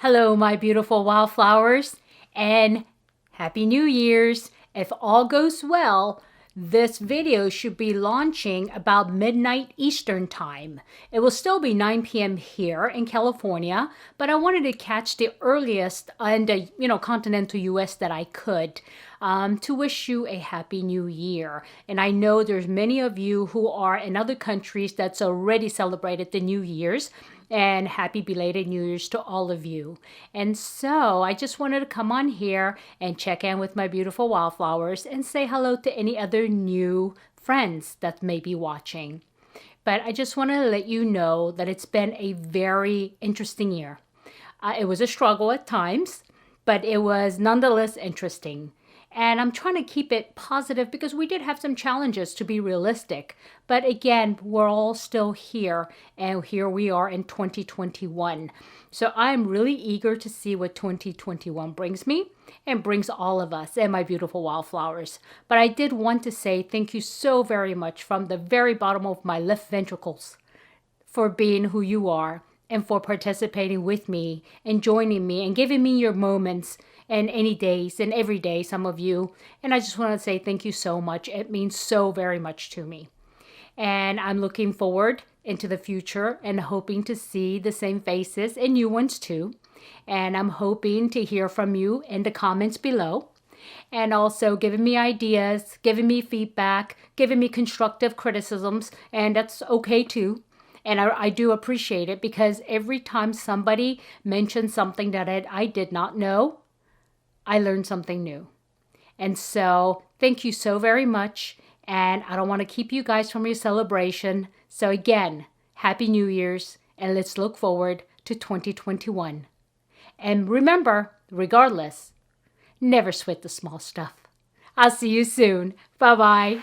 Hello, my beautiful wildflowers, and Happy New Year's. If all goes well, this video should be launching about midnight Eastern time. It will still be 9 p.m. here in California, but I wanted to catch the earliest in the continental US that I could to wish you a Happy New Year. And I know there's many of you who are in other countries that's already celebrated the New Year's. And happy belated New Year's to all of you. And so I just wanted to come on here and check in with my beautiful wildflowers and say hello to any other new friends that may be watching. But I just want to let you know that it's been a very interesting year. It was a struggle at times, but it was nonetheless interesting. And I'm trying to keep it positive because we did have some challenges, to be realistic. But again, we're all still here, and here we are in 2021. So I'm really eager to see what 2021 brings me and brings all of us and my beautiful wildflowers. But I did want to say thank you so very much from the very bottom of my left ventricles for being who you are and for participating with me and joining me and giving me your moments and any days and every day, some of you. And I just want to say thank you so much. It means so very much to me. And I'm looking forward into the future and hoping to see the same faces and new ones too. And I'm hoping to hear from you in the comments below. And also giving me ideas, giving me feedback, giving me constructive criticisms. And that's okay too. And I do appreciate it because every time somebody mentions something that I did not know, I learned something new. And so thank you so very much. And I don't want to keep you guys from your celebration. So again, Happy New Year's, and let's look forward to 2021. And remember, regardless, never sweat the small stuff. I'll see you soon. Bye-bye.